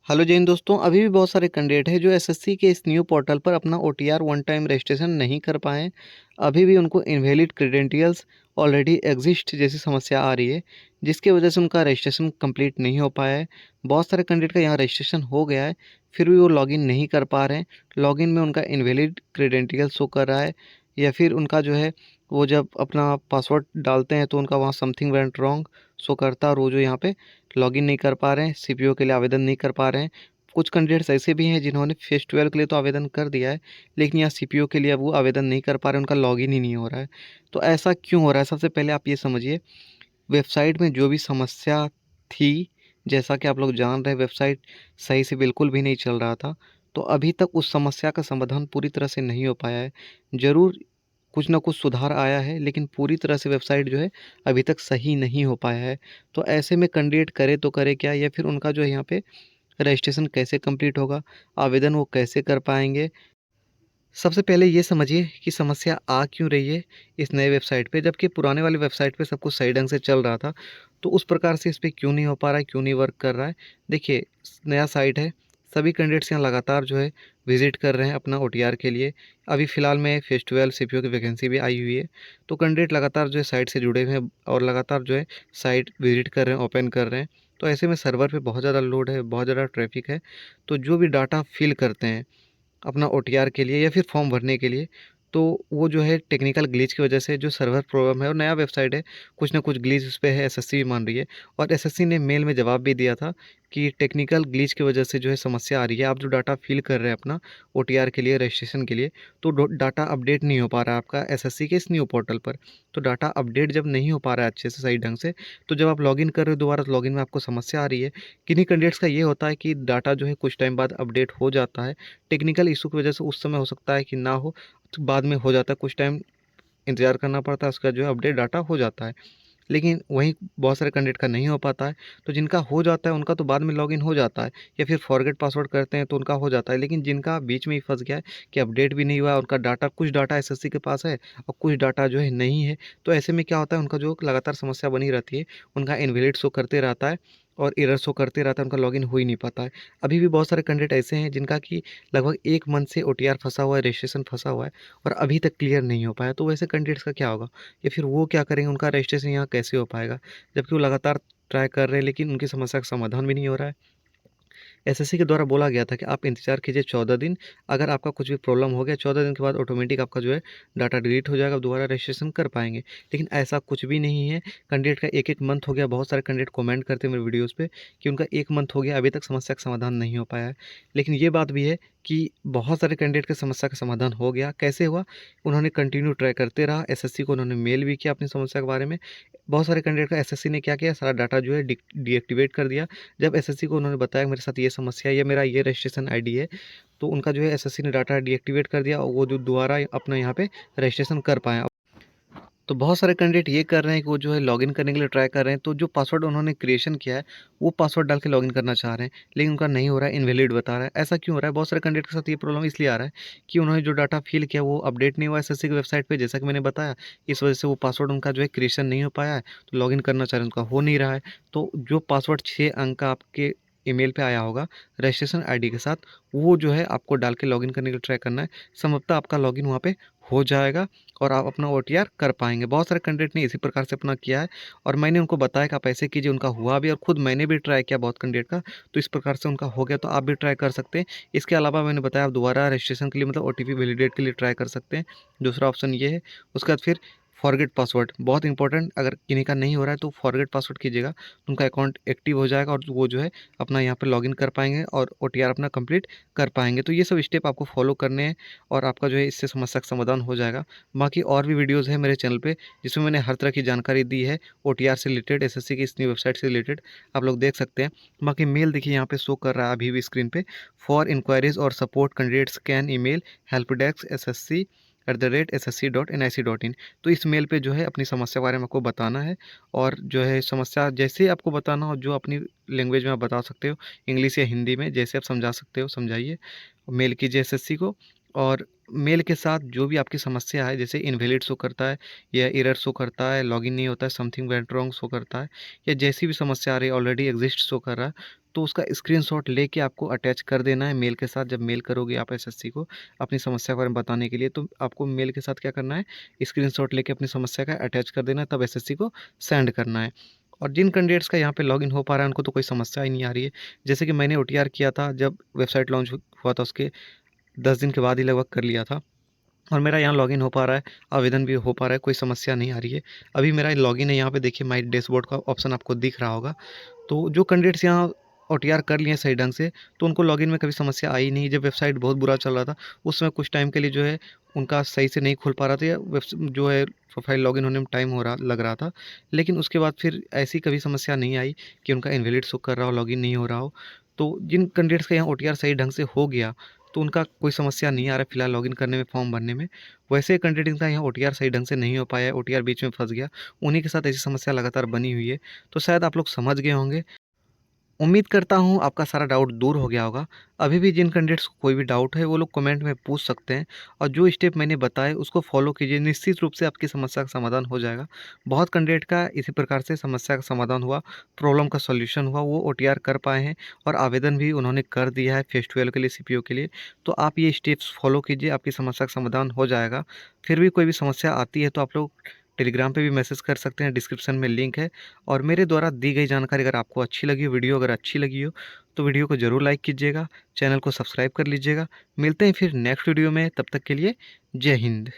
Hello Jain दोस्तों, अभी भी बहुत सारे कैंडिडेट हैं जो एसएससी के इस न्यू पोर्टल पर अपना ओटीआर वन टाइम रजिस्ट्रेशन नहीं कर पाए हैं। अभी भी उनको इनवैलिड क्रेडेंटियल्स ऑलरेडी एग्जिस्ट जैसी समस्या आ रही है, जिसकी वजह से उनका रजिस्ट्रेशन कंप्लीट नहीं हो पाया है। बहुत सारे कैंडिडेट का यहाँ रजिस्ट्रेशन हो गया है, फिर भी वो लॉगिन नहीं कर पा रहे हैं। लॉगिन में उनका इनवैलिड क्रेडेंटियल शो कर रहा है, या फिर उनका जो है वो जब अपना पासवर्ड डालते हैं तो उनका वहाँ समथिंग वेंट रॉन्ग शो करता है, और वो जो यहाँ पे लॉगिन नहीं कर पा रहे हैं, सीपीओ के लिए आवेदन नहीं कर पा रहे हैं। कुछ कैंडिडेट्स ऐसे भी हैं जिन्होंने फेज़ 12 के लिए तो आवेदन कर दिया है, लेकिन यहाँ सीपीओ के लिए अब वो आवेदन नहीं कर पा रहे हैं, उनका लॉगिन ही नहीं हो रहा है। तो ऐसा क्यों हो रहा है? सबसे पहले आप ये समझिए, वेबसाइट में जो भी समस्या थी, जैसा कि आप लोग जान रहे हैं, वेबसाइट सही से बिल्कुल भी नहीं चल रहा था। तो अभी तक उस समस्या का समाधान पूरी तरह से नहीं हो पाया है। ज़रूर कुछ ना कुछ सुधार आया है, लेकिन पूरी तरह से वेबसाइट जो है अभी तक सही नहीं हो पाया है। तो ऐसे में कैंडिडेट करे तो करे क्या, या फिर उनका जो है यहाँ पे रजिस्ट्रेशन कैसे कंप्लीट होगा, आवेदन वो कैसे कर पाएंगे? सबसे पहले ये समझिए कि समस्या आ क्यों रही है इस नए वेबसाइट पे, जबकि पुराने वाली वेबसाइट पे सब कुछ सही ढंग से चल रहा था। तो उस प्रकार से इस पे क्यों नहीं हो पा रहा है, क्यों नहीं वर्क कर रहा है? देखिए, नया साइट है, सभी कैंडिडेट्स यहाँ लगातार जो है विजिट कर रहे हैं अपना ओटीआर के लिए। अभी फ़िलहाल में फेज़ 12 सीपीओ की वैकेंसी भी आई हुई है, तो कैंडिडेट लगातार जो है साइट से जुड़े हुए हैं और लगातार जो है साइट विजिट कर रहे हैं, ओपन कर रहे हैं। तो ऐसे में सर्वर पे बहुत ज़्यादा लोड है, बहुत ज़्यादा ट्रैफिक है। तो जो भी डाटा फिल करते हैं अपना ओटीआर के लिए या फिर फॉर्म भरने के लिए, तो वो जो है टेक्निकल ग्लिच की वजह से जो सर्वर प्रॉब्लम है, और नया वेबसाइट है, कुछ ना कुछ ग्लिच उस पे है, एसएससी भी मान रही है। और एसएससी ने मेल में जवाब भी दिया था कि टेक्निकल ग्लिच की वजह से जो है समस्या आ रही है। आप जो डाटा फिल कर रहे हैं अपना ओटीआर के लिए, रजिस्ट्रेशन के लिए, तो डाटा अपडेट नहीं हो पा रहा है आपका एसएससी के इस न्यू पोर्टल पर। तो डाटा अपडेट जब नहीं हो पा रहा है अच्छे से सही ढंग से, तो जब आप लॉगिन कर रहे हो दोबारा, तो लॉगिन में आपको समस्या आ रही है। किन्हीं कैंडिडेट्स का ये होता है कि डाटा जो है कुछ टाइम बाद अपडेट हो जाता है, टेक्निकल इशू की वजह से उस समय हो सकता है कि ना हो, तो बाद में हो जाता है, कुछ टाइम इंतज़ार करना पड़ता है, उसका जो है अपडेट डाटा हो जाता है। लेकिन वहीं बहुत सारे कैंडिडेट का नहीं हो पाता है। तो जिनका हो जाता है उनका तो बाद में लॉगिन हो जाता है, या फिर फॉरगेट पासवर्ड करते हैं तो उनका हो जाता है। लेकिन जिनका बीच में ही फंस गया है कि अपडेट भी नहीं हुआ है, उनका डाटा, कुछ डाटा एसएससी के पास है और कुछ डाटा जो है नहीं है, तो ऐसे में क्या होता है, उनका जो लगातार समस्या बनी रहती है, उनका इनवैलिड शो करते रहता है और एरर शो करते रहता है, उनका लॉगिन हो ही नहीं पाता है। अभी भी बहुत सारे कैंडिडेट ऐसे हैं जिनका कि लगभग 1 मंथ से ओटीआर फंसा हुआ है, रजिस्ट्रेशन फंसा हुआ है, और अभी तक क्लियर नहीं हो पाया। तो वैसे कैंडिडेट्स का क्या होगा, या फिर वो क्या करेंगे, उनका रजिस्ट्रेशन यहाँ कैसे हो पाएगा? जबकि वो लगातार ट्राई कर रहे हैं, लेकिन उनकी समस्या का समाधान भी नहीं हो रहा है। एसएससी के द्वारा बोला गया था कि आप इंतज़ार कीजिए 14 दिन, अगर आपका कुछ भी प्रॉब्लम हो गया 14 दिन के बाद ऑटोमेटिक आपका जो है डाटा डिलीट हो जाएगा, आप दोबारा रजिस्ट्रेशन कर पाएंगे। लेकिन ऐसा कुछ भी नहीं है। कैंडिडेट का 1-1 मंथ हो गया, बहुत सारे कैंडिडेट कमेंट करते हैं मेरे वीडियोज़ पे कि उनका 1 मंथ हो गया, अभी तक समस्या का समाधान नहीं हो पाया है। लेकिन ये बात भी है कि बहुत सारे कैंडिडेट की समस्या का समाधान हो गया। कैसे हुआ? उन्होंने कंटिन्यू ट्राई करते रहा, एसएससी को उन्होंने मेल भी किया अपनी समस्या के बारे में। बहुत सारे कैंडिडेट का एसएससी ने क्या किया, सारा डाटा जो है डीएक्टिवेट कर दिया। जब एसएससी को उन्होंने बताया मेरे साथ ये समस्या है, ये मेरा ये रजिस्ट्रेशन आईडी है, तो उनका जो है एसएससी ने डाटा डीएक्टिवेट कर दिया, और वो जो दोबारा अपना यहाँ पे रजिस्ट्रेशन कर पाएँ। तो बहुत सारे कैंडिडेट ये कर रहे हैं कि वो जो है लॉगिन करने के लिए ट्राई कर रहे हैं, तो जो पासवर्ड उन्होंने क्रिएशन किया है, वो पासवर्ड डाल के लॉगिन करना चाह रहे हैं, लेकिन उनका नहीं हो रहा है, इनवैलिड बता रहा है। ऐसा क्यों हो रहा है? बहुत सारे कैंडिडेट के साथ ये प्रॉब्लम इसलिए आ रहा है कि उन्होंने जो डाटा फिल किया वो अपडेट नहीं हुआ एसएससी की वेबसाइट पे, जैसा कि मैंने बताया। इस वजह से वो पासवर्ड उनका जो है क्रिएशन नहीं हो पाया है, तो लॉगिन करना चाह रहे हैं, उनका हो नहीं रहा है। तो जो पासवर्ड 6 अंक का आपके ईमेल पे आया होगा रजिस्ट्रेशन आईडी के साथ, वो जो है आपको डाल के लॉगिन करने के लिए ट्राई करना है। संभवतः आपका लॉगिन वहाँ पे हो जाएगा और आप अपना ओटीआर कर पाएँगे। बहुत सारे कैंडिडेट ने इसी प्रकार से अपना किया है, और मैंने उनको बताया कि आप ऐसे कीजिए, उनका हुआ भी, और खुद मैंने भी ट्राई किया बहुत कैंडिडेट का, तो इस प्रकार से उनका हो गया, तो आप भी ट्राई कर सकते हैं। इसके अलावा मैंने बताया, आप दोबारा रजिस्ट्रेशन के लिए मतलब ओटीपी वैलिडेट के लिए ट्राई कर सकते हैं। दूसरा ऑप्शन ये है। उसके बाद फिर फॉरगेट पासवर्ड बहुत इंपॉर्टेंट, अगर किन्हीं का नहीं हो रहा है तो फॉरगेट पासवर्ड कीजिएगा, तो उनका अकाउंट एक्टिव हो जाएगा और वो जो है अपना यहाँ पे लॉगिन कर पाएँगे और ओटीआर अपना कंप्लीट कर पाएँगे। तो ये सब स्टेप आपको फॉलो करने हैं, और आपका जो है इससे समस्या का समाधान हो जाएगा। बाकी और भी वीडियोज़ हैं मेरे चैनल पे, जिसमें मैंने हर तरह की जानकारी दी है ओटीआर से रिलेटेड, एसएससी की इस नई वेबसाइट से रिलेटेड, आप लोग देख सकते हैं। बाकी मेल देखिए यहाँ पे शो कर रहा है अभी भी स्क्रीन पे, फॉर इंक्वायरीज और support candidates can email helpdesk@ssc.nic.in। तो इस मेल पे जो है अपनी समस्या के बारे में आपको बताना है, और जो है समस्या जैसे ही आपको बताना हो, जो अपनी लैंग्वेज में आप बता सकते हो, इंग्लिश या हिंदी में, जैसे आप समझा सकते हो समझाइए, मेल कीजिए एसएससी को। और मेल के साथ जो भी आपकी समस्या है, जैसे इनवैलिड शो करता है या एरर शो करता है, लॉगिन नहीं होता है, समथिंग वेंट रॉन्ग शो करता है, या जैसी भी समस्या आ रही है, ऑलरेडी एग्जिस्ट शो कर रहा है, तो उसका स्क्रीनशॉट लेके आपको अटैच कर देना है मेल के साथ। जब मेल करोगे आप एसएससी को अपनी समस्या के बारे में बताने के लिए, तो आपको मेल के साथ क्या करना है, स्क्रीनशॉट लेके अपनी समस्या का अटैच कर देना है, तब एसएससी को सेंड करना है। और जिन कैंडिडेट्स का यहाँ पे लॉगिन हो पा रहा है उनको तो कोई समस्या ही नहीं आ रही है। जैसे कि मैंने ओटीआर किया था, जब वेबसाइट लॉन्च हुआ था उसके 10 दिन के बाद ही लगभग कर लिया था, और मेरा यहाँ लॉगिन हो पा रहा है, आवेदन भी हो पा रहा है, कोई समस्या नहीं आ रही है। अभी मेरा लॉगिन है, यहाँ पे देखिए माई डैशबोर्ड का ऑप्शन आपको दिख रहा होगा। तो जो कैंडिडेट्स यहाँ ओटीआर कर लिए हैं सही ढंग से, तो उनको लॉगिन में कभी समस्या आई नहीं। जब वेबसाइट बहुत बुरा चल रहा था, उस समय कुछ टाइम के लिए जो है उनका सही से नहीं खुल पा रहा था, या जो है प्रोफाइल लॉगिन होने में टाइम हो रहा लग रहा था। लेकिन उसके बाद फिर ऐसी कभी समस्या नहीं आई कि उनका इनवैलिड शो कर रहा हो, लॉगिन नहीं हो रहा हो। तो जिन कैंडिडेट्स का यहाँ ओटीआर सही ढंग से हो गया, तो उनका कोई समस्या नहीं आ रहा है फिलहाल लॉगिन करने में, फॉर्म भरने में। वैसे कैंडिडेट का यहाँ ओटीआर सही ढंग से नहीं हो पाया है, ओटीआर बीच में फंस गया, उन्हीं के साथ ऐसी समस्या लगातार बनी हुई है। तो शायद आप लोग समझ गए होंगे। उम्मीद करता हूँ आपका सारा डाउट दूर हो गया होगा। अभी भी जिन कैंडिडेट्स को कोई भी डाउट है वो लोग कमेंट में पूछ सकते हैं, और जो स्टेप मैंने बताए उसको फॉलो कीजिए, निश्चित रूप से आपकी समस्या का समाधान हो जाएगा। बहुत कैंडिडेट का इसी प्रकार से समस्या का समाधान हुआ, प्रॉब्लम का सॉल्यूशन हुआ, वो ओटीआर कर पाए हैं, और आवेदन भी उन्होंने कर दिया है फेस्टिवल के लिए, सीपीओ के लिए। तो आप ये स्टेप्स फॉलो कीजिए, आपकी समस्या का समाधान हो जाएगा। फिर भी कोई भी समस्या आती है तो आप लोग टेलीग्राम पे भी मैसेज कर सकते हैं, डिस्क्रिप्शन में लिंक है। और मेरे द्वारा दी गई जानकारी अगर आपको अच्छी लगी, वीडियो अगर अच्छी लगी हो, तो वीडियो को ज़रूर लाइक कीजिएगा, चैनल को सब्सक्राइब कर लीजिएगा। मिलते हैं फिर नेक्स्ट वीडियो में, तब तक के लिए जय हिंद।